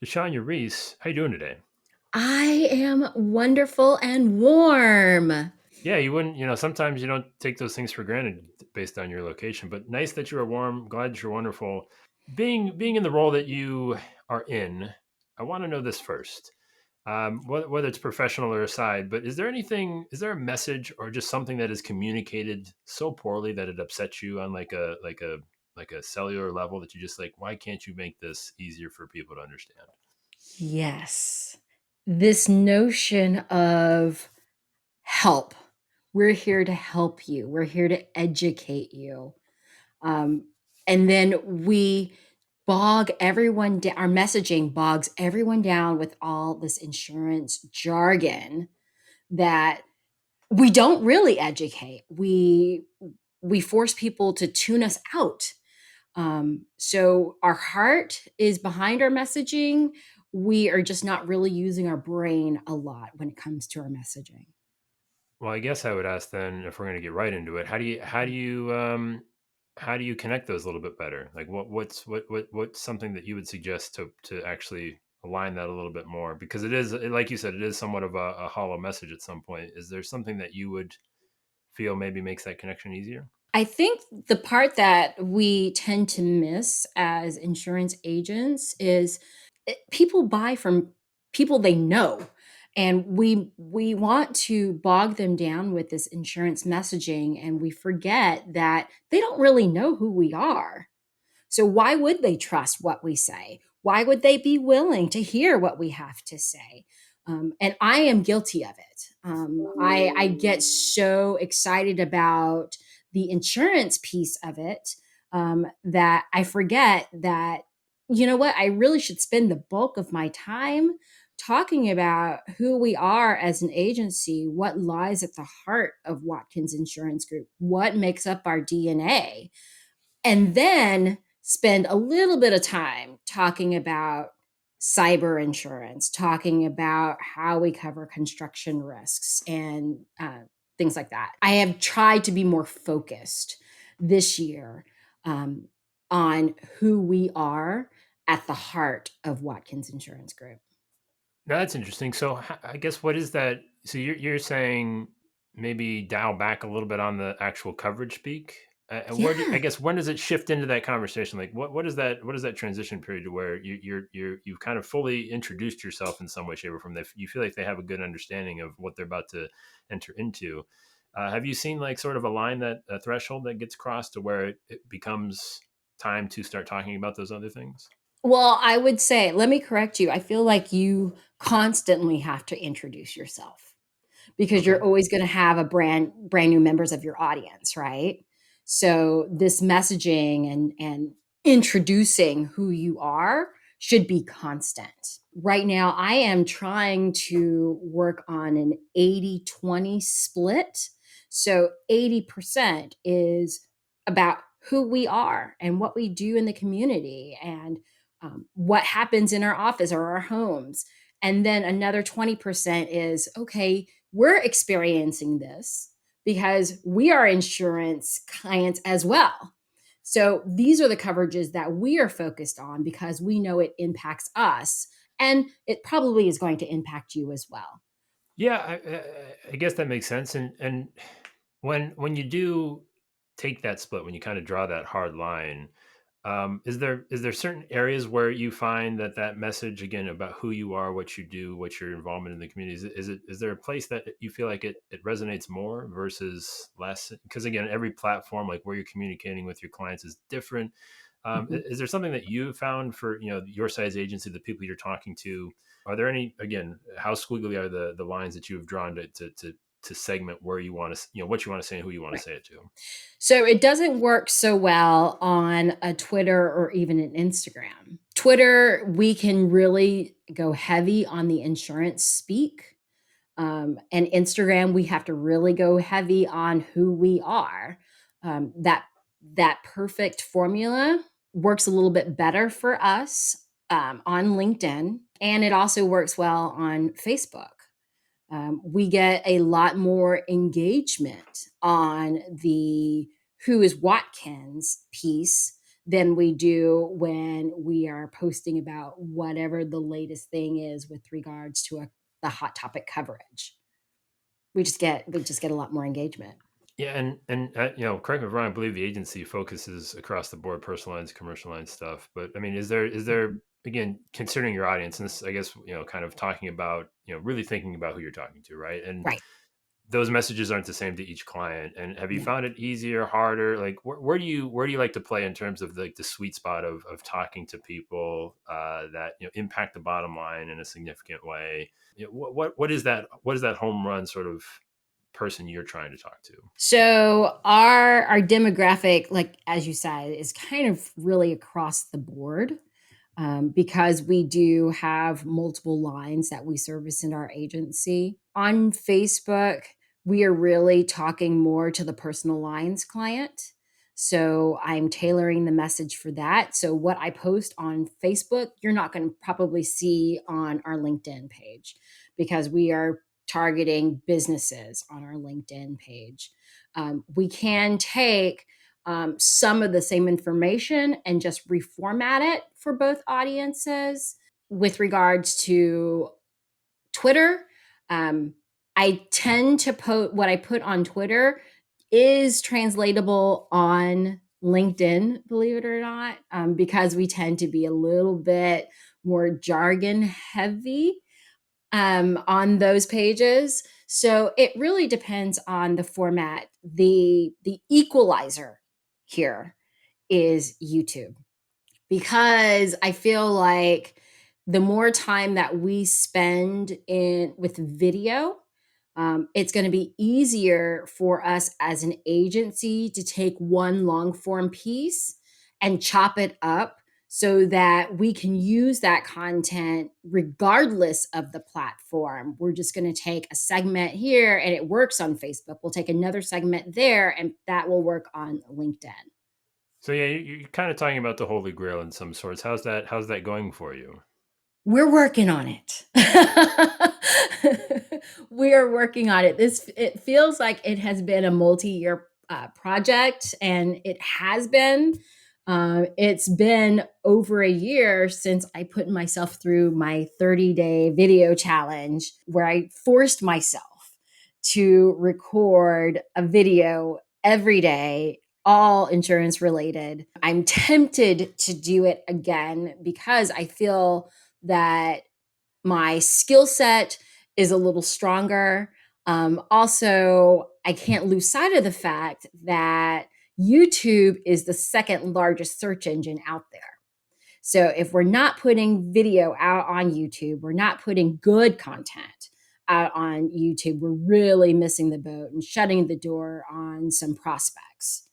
Dshanya Reese, how you doing today? I am wonderful and warm. Yeah, you wouldn't, sometimes you don't take those things for granted based on your location, but nice that you are warm. Glad that you're wonderful. Being in the role that you are in, I want to know this first. Whether it's professional or aside, but is there a message or just something that is communicated so poorly that it upsets you on like a cellular level that you just like, why can't you make this easier for people to understand? Yes. This notion of help. We're here to help you. We're here to educate you. Um, and then we bog everyone down. Our messaging bogs everyone down with all this insurance jargon that we don't really educate. We force people to tune us out. So our heart is behind our messaging. We are just not really using our brain a lot when it comes to our messaging. Well, I guess I would ask then if we're going to get right into it, how do you connect those a little bit better? Like what's something that you would suggest to actually align that a little bit more? Because it is, like you said, it is somewhat of a hollow message at some point. Is there something that you would feel maybe makes that connection easier? I think the part that we tend to miss as insurance agents is people buy from people they know. And we want to bog them down with this insurance messaging, and we forget that they don't really know who we are. So why would they trust what we say? Why would they be willing to hear what we have to say? And I am guilty of it. I get so excited about the insurance piece of it that I forget that, you know what, I really should spend the bulk of my time talking about who we are as an agency, what lies at the heart of Watkins Insurance Group, what makes up our DNA, and then spend a little bit of time talking about cyber insurance, talking about how we cover construction risks and things like that. I have tried to be more focused this year um, on who we are at the heart of Watkins Insurance Group. No, that's interesting. So I guess what is that? So you're saying maybe dial back a little bit on the actual coverage speak, and I Yeah. guess when does it shift into that conversation? Like what is that transition period to where you've kind of fully introduced yourself in some way, shape, or form? That you feel like they have a good understanding of what they're about to enter into. Have you seen like sort of a threshold that gets crossed to where it becomes time to start talking about those other things? Well, I would say, let me correct you. I feel like you constantly have to introduce yourself, because Okay. you're always going to have a brand new members of your audience, right? So this messaging and introducing who you are should be constant. Right now I am trying to work on an 80-20 split. So 80% is about who we are and what we do in the community, and what happens in our office or our homes. And then another 20% is, okay, we're experiencing this because we are insurance clients as well. So these are the coverages that we are focused on because we know it impacts us, and it probably is going to impact you as well. Yeah, I guess that makes sense. And when you do take that split, when you kind of draw that hard line, is there certain areas where you find that message again about who you are, what you do, what your involvement in the community is there a place that you feel like it resonates more versus less? Because again, every platform, like where you're communicating with your clients, is different. Mhm. Is there something that you found for your size agency, the people you're talking to? Are there any, again, how squiggly are the lines that you have drawn to segment where you want to, what you want to say and who you want to Right. say it to? So it doesn't work so well on a Twitter or even an Instagram. Twitter, we can really go heavy on the insurance speak. And Instagram, we have to really go heavy on who we are. That perfect formula works a little bit better for us on LinkedIn, and it also works well on Facebook. We get a lot more engagement on the who is Watkins piece than we do when we are posting about whatever the latest thing is with regards to the hot topic coverage. We just get a lot more engagement. Yeah, and correct me if I'm wrong. I believe the agency focuses across the board, personal lines, commercial lines stuff. But I mean, is there again, considering your audience, and this, I guess, kind of talking about, really thinking about who you're talking to, right? And Right. those messages aren't the same to each client. And have you No. found it easier, harder? Like, where do you like to play in terms of like the sweet spot of talking to people that impact the bottom line in a significant way? What is that home run sort of person you're trying to talk to? So our demographic, like as you said, is kind of really across the board. Because we do have multiple lines that we service in our agency. On Facebook, we are really talking more to the personal lines client. So I'm tailoring the message for that. So what I post on Facebook, you're not going to probably see on our LinkedIn page because we are targeting businesses on our LinkedIn page. We can take some of the same information and just reformat it for both audiences. With regards to Twitter, I tend to put what I put on Twitter is translatable on LinkedIn, believe it or not, because we tend to be a little bit more jargon heavy on those pages. So it really depends on the format. The equalizer here is YouTube because I feel like the more time that we spend in with video, it's going to be easier for us as an agency to take one long form piece and chop it up so that we can use that content regardless of the platform. We're just going to take a segment here and it works on Facebook. We'll take another segment there and that will work on LinkedIn. So yeah, you're kind of talking about the holy grail in some sorts. How's that going for you? We're working on it. We are working on it. It feels like it has been a multi-year project, and it has been. It's been over a year since I put myself through my 30-day video challenge, where I forced myself to record a video every day, all insurance related. I'm tempted to do it again because I feel that my skill set is a little stronger. Also, I can't lose sight of the fact that YouTube is the second largest search engine out there. So if we're not putting video out on YouTube, we're not putting good content out on YouTube, we're really missing the boat and shutting the door on some prospects.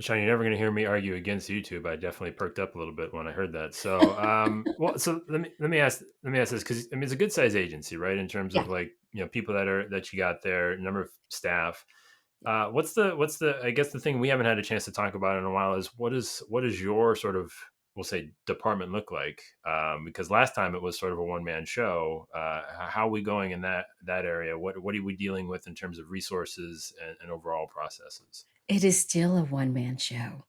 Sean, you're never going to hear me argue against YouTube. I definitely perked up a little bit when I heard that. So, so let me ask this, because I mean it's a good size agency, right? In terms Yeah. of like people that you got there, number of staff. What's the I guess the thing we haven't had a chance to talk about in a while is what is your sort of, we'll say, department look like? Because last time it was sort of a one man show. How are we going in that area? What are we dealing with in terms of resources and overall processes? It is still a one-man show.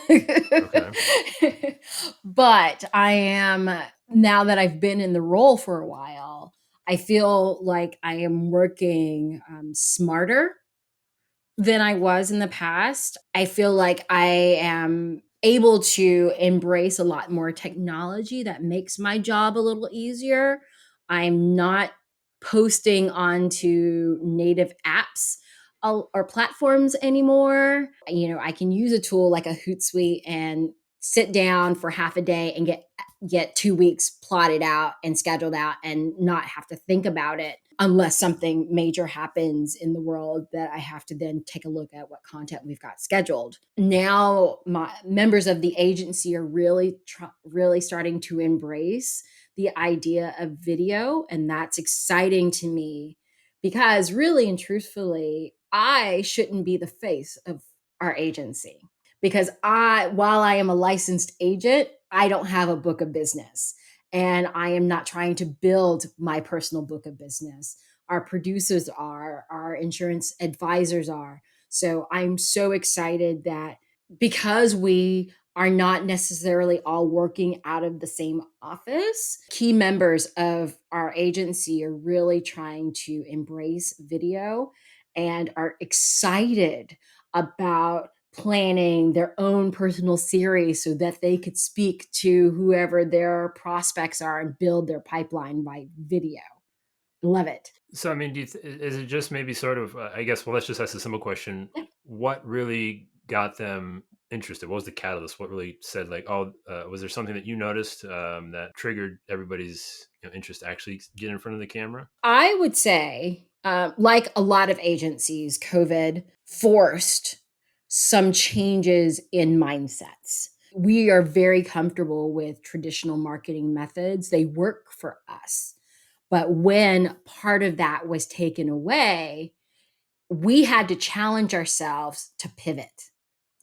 Okay. But I am, now that I've been in the role for a while, I feel like I am working smarter than I was in the past. I feel like I am able to embrace a lot more technology that makes my job a little easier. I'm not posting onto native apps or platforms anymore. I can use a tool like a Hootsuite and sit down for half a day and get 2 weeks plotted out and scheduled out and not have to think about it unless something major happens in the world that I have to then take a look at what content we've got scheduled. Now, my members of the agency are really starting to embrace the idea of video, and that's exciting to me because really and truthfully, I shouldn't be the face of our agency because while I am a licensed agent, I don't have a book of business and I am not trying to build my personal book of business. Our producers are, our insurance advisors are. So I'm so excited that because we are not necessarily all working out of the same office. Key members of our agency are really trying to embrace video and are excited about planning their own personal series so that they could speak to whoever their prospects are and build their pipeline by video. Love it. So, I mean, is it just maybe sort of, I guess, well, let's just ask a simple question. Yeah. What really got them interested? What was the catalyst? What really said, like, oh, was there something that you noticed that triggered everybody's interest to actually get in front of the camera? I would say, like a lot of agencies, COVID forced some changes in mindsets. We are very comfortable with traditional marketing methods, they work for us. But when part of that was taken away, we had to challenge ourselves to pivot.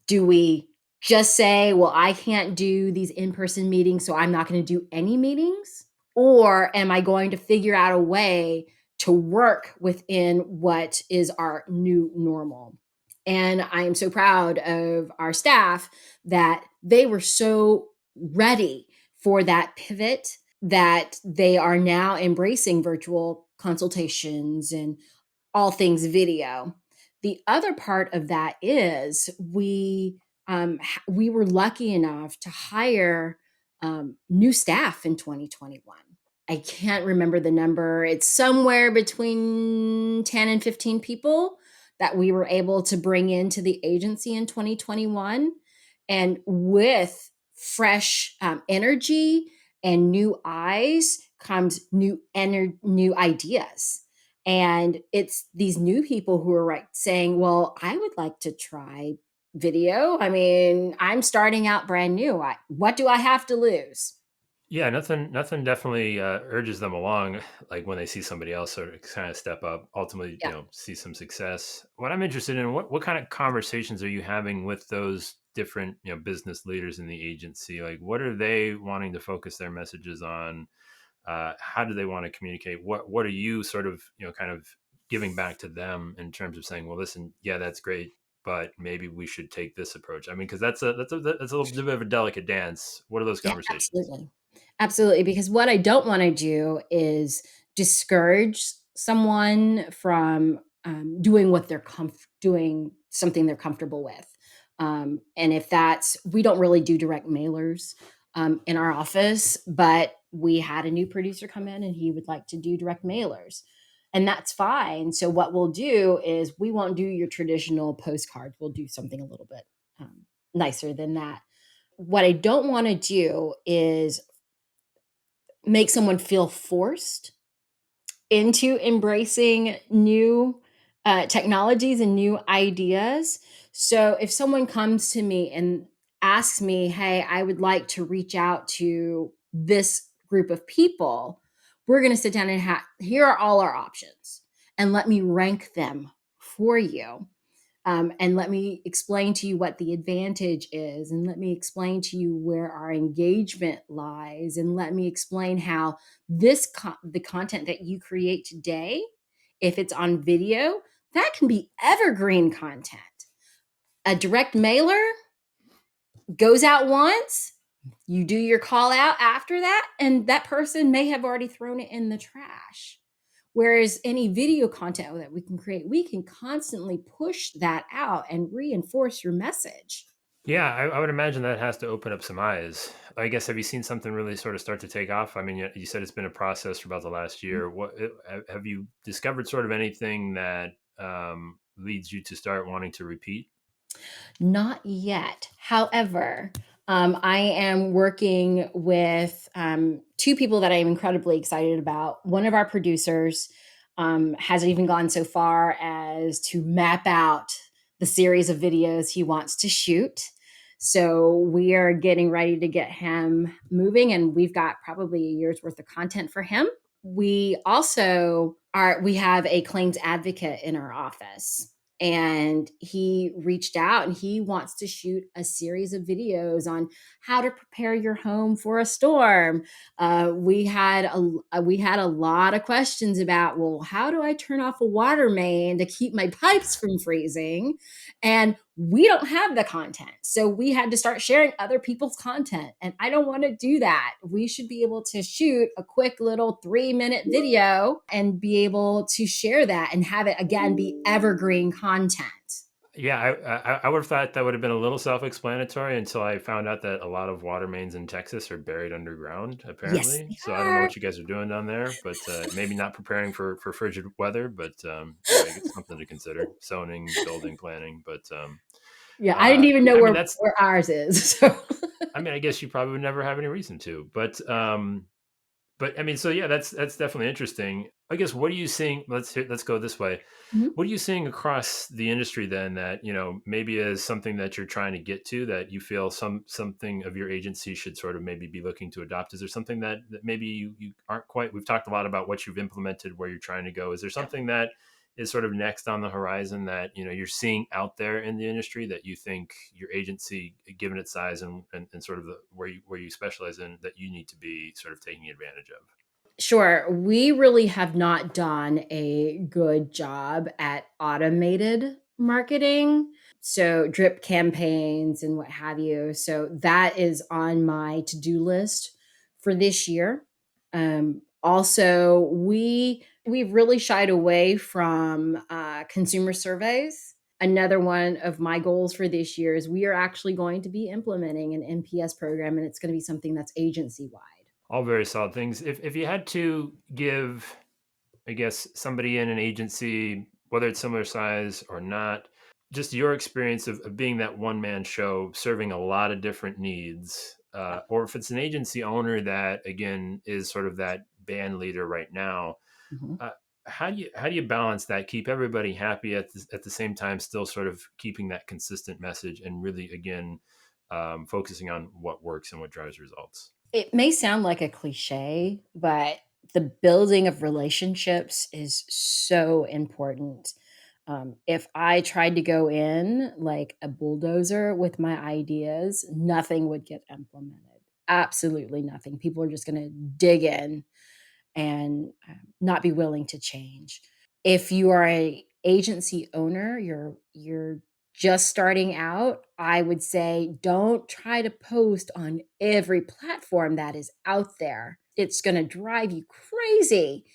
Do we just say, well, I can't do these in person meetings, so I'm not going to do any meetings? Or am I going to figure out a way to work within what is our new normal? And I am so proud of our staff that they were so ready for that pivot that they are now embracing virtual consultations and all things video. The other part of that is we were lucky enough to hire new staff in 2021. I can't remember the number. It's somewhere between 10 and 15 people that we were able to bring into the agency in 2021. And with fresh energy and new eyes comes new ideas. And it's these new people who are like saying, well, I would like to try video. I mean, I'm starting out brand new. What do I have to lose? Yeah, nothing definitely urges them along, like when they see somebody else sort of kind of step up, ultimately, Yeah. see some success. What I'm interested in, what kind of conversations are you having with those different, business leaders in the agency? Like, what are they wanting to focus their messages on? How do they want to communicate? What are you sort of, kind of giving back to them in terms of saying, well, listen, yeah, that's great, but maybe we should take this approach. I mean, because that's a little bit of a delicate dance. What are those Yeah, conversations? absolutely. Absolutely. Because what I don't want to do is discourage someone from doing what doing something they're comfortable with. And if that's, we don't really do direct mailers in our office, but we had a new producer come in and he would like to do direct mailers. And that's fine. So what we'll do is we won't do your traditional postcards. We'll do something a little bit nicer than that. What I don't want to do is make someone feel forced into embracing new technologies and new ideas. So if someone comes to me and asks me, hey, I would like to reach out to this group of people, we're going to sit down and here are all our options and let me rank them for you. And let me explain to you what the advantage is, and let me explain to you where our engagement lies, and let me explain how the content that you create today, if it's on video, that can be evergreen content. A direct mailer goes out once, you do your call out after that, and that person may have already thrown it in the trash. Whereas any video content that we can create, we can constantly push that out and reinforce your message. Yeah, I would imagine that has to open up some eyes. I guess, have you seen something really sort of start to take off? I mean, you said it's been a process for about the last year. Have you discovered sort of anything that leads you to start wanting to repeat? Not yet. However, I am working with two people that I'm incredibly excited about. One of our producers has even gone so far as to map out the series of videos he wants to shoot. So we are getting ready to get him moving, and we've got probably a year's worth of content for him. We have a claims advocate in our office, and he reached out and he wants to shoot a series of videos on how to prepare your home for a storm. We had a lot of questions about, well, how do I turn off a water main to keep my pipes from freezing? And we don't have the content. So we had to start sharing other people's content. And I don't want to do that. We should be able to shoot a quick little 3-minute video and be able to share that and have it again be evergreen content. Yeah, I would have thought that would have been a little self-explanatory until I found out that a lot of water mains in Texas are buried underground, Yes, apparently. they So I don't know are. what you guys are doing down there, but maybe not preparing for frigid weather. But yeah, it's something to consider: zoning, building, planning. But Yeah, I didn't even know I mean, that's. where ours is. So I mean, I guess you probably would never have any reason to, but I mean, so yeah, that's definitely interesting. I guess what are you seeing? Let's go this way. Mhm. What are you seeing across the industry then that maybe is something that you're trying to get to that you feel something of your agency should sort of maybe be looking to adopt? Is there something that maybe you aren't quite? We've talked a lot about what you've implemented, where you're trying to go. Is there something that is sort of next on the horizon that you're seeing out there in the industry that you think your agency, given its size and sort of where you specialize in, that you need to be sort of taking advantage of? Sure. We really have not done a good job at automated marketing. So, drip campaigns and what have you. So, that is on my to do list for this year. Also, we've really shied away from consumer surveys. Another one of my goals for this year is we are actually going to be implementing an NPS program, and it's going to be something that's agency wide. All very solid things. If you had to give, I guess, somebody in an agency, whether it's similar size or not, just your experience of being that one man show, serving a lot of different needs, or if it's an agency owner that again is sort of that band leader right now, Mhm. uh, how do you balance that? Keep everybody happy at the same time, still sort of keeping that consistent message and really again focusing on what works and what drives results. It may sound like a cliche, but the building of relationships is so important. If I tried to go in like a bulldozer with my ideas, nothing would get implemented. Absolutely nothing. People are just going to dig in and not be willing to change. If you are a agency owner, you're just starting out, I would say don't try to post on every platform that is out there. It's going to drive you crazy.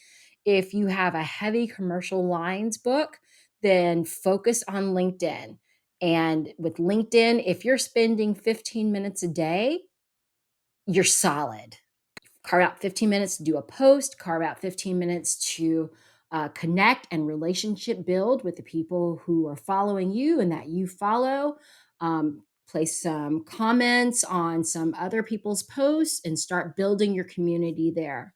If you have a heavy commercial lines book, then focus on LinkedIn. And with LinkedIn, if you're spending 15 minutes a day, you're solid. Carve out 15 minutes to do a post, carve out 15 minutes to connect and relationship build with the people who are following you and that you follow. Place some comments on some other people's posts and start building your community there.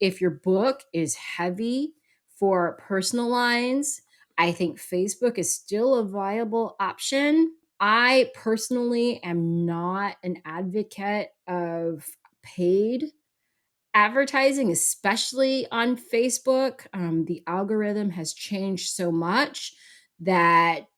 If your book is heavy for personal lines, I think Facebook is still a viable option. I personally am not an advocate of paid advertising, especially on Facebook. The algorithm has changed so much that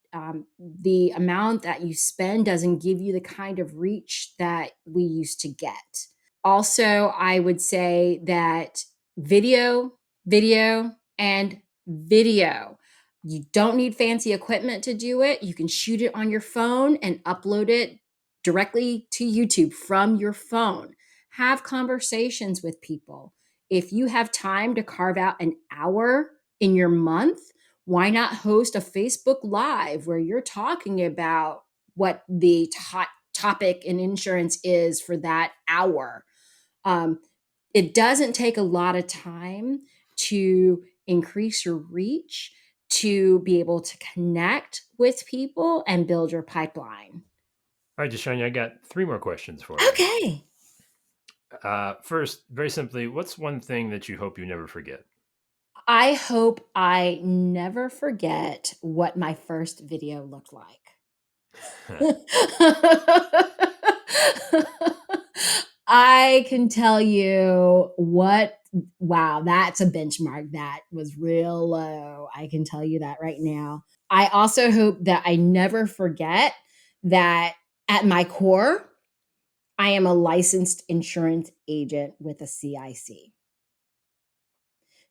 the amount that you spend doesn't give you the kind of reach that we used to get. Also, I would say that video, video, and video. You don't need fancy equipment to do it. You can shoot it on your phone and upload it directly to YouTube from your phone. Have conversations with people. If you have time to carve out an hour in your month, why not host a Facebook Live where you're talking about what the hot topic in insurance is for that hour? Um, it doesn't take a lot of time to increase your reach, to be able to connect with people and build your pipeline. All right, Dshanya, I got three more questions for you. Okay. First, very simply, what's one thing that you hope you never forget? I hope I never forget what my first video looked like. I can tell you what, wow, that's a benchmark that was real low. I can tell you that right now. I also hope that I never forget that at my core, I am a licensed insurance agent with a CIC.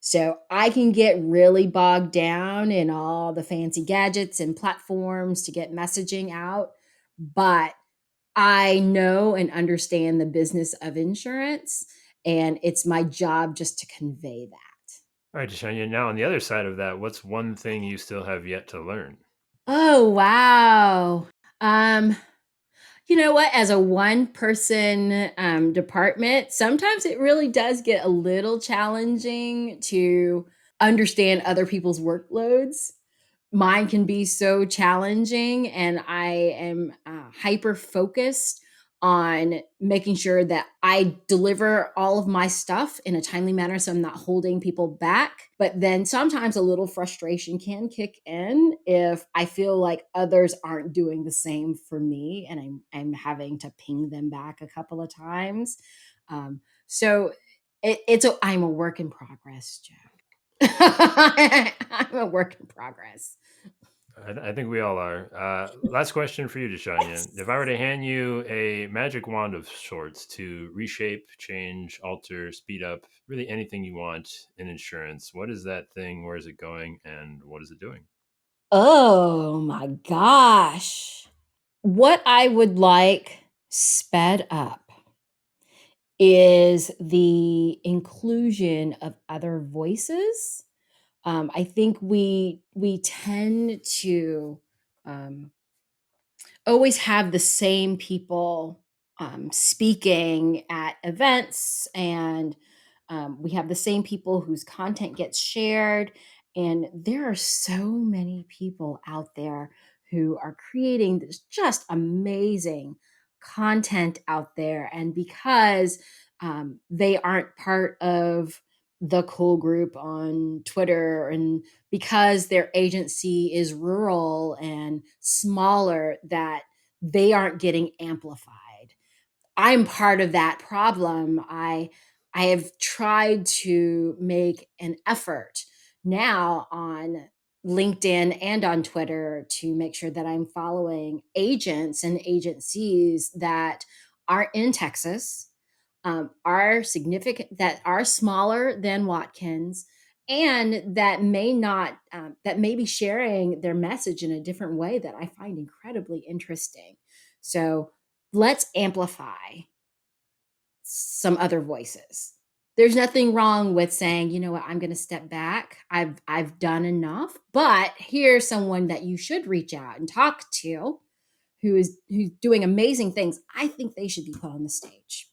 So I can get really bogged down in all the fancy gadgets and platforms to get messaging out, but I know and understand the business of insurance, and it's my job just to convey that. All right, Dshanya. Now, on the other side of that, what's one thing you still have yet to learn? Oh, wow. Um, you know what? As a one person department, sometimes it really does get a little challenging to understand other people's workloads. Mine can be so challenging, and I am hyper focused on making sure that I deliver all of my stuff in a timely manner so I'm not holding people back. But then sometimes a little frustration can kick in if I feel like others aren't doing the same for me, and I'm having to ping them back a couple of times. So I'm a work in progress, Joe. I'm a work in progress. I think we all are. Last question for you, Deshanya. If I were to hand you a magic wand of sorts to reshape, change, alter, speed up, really anything you want in insurance, what is that thing? Where is it going? And what is it doing? Oh my gosh. What I would like sped up is the inclusion of other voices. I think we tend to um, always have the same people speaking at events, and we have the same people whose content gets shared. And there are so many people out there who are creating this just amazing content out there. And because they aren't part of the cool group on Twitter, and because their agency is rural and smaller, that they aren't getting amplified. I'm part of that problem. I have tried to make an effort now on LinkedIn and on Twitter to make sure that I'm following agents and agencies that are in Texas, are significant, that are smaller than Watkins, and that may not, that may be sharing their message in a different way that I find incredibly interesting. So let's amplify some other voices. There's nothing wrong with saying, you know what, I'm going to step back. I've done enough, but here's someone that you should reach out and talk to who's doing amazing things. I think they should be put on the stage.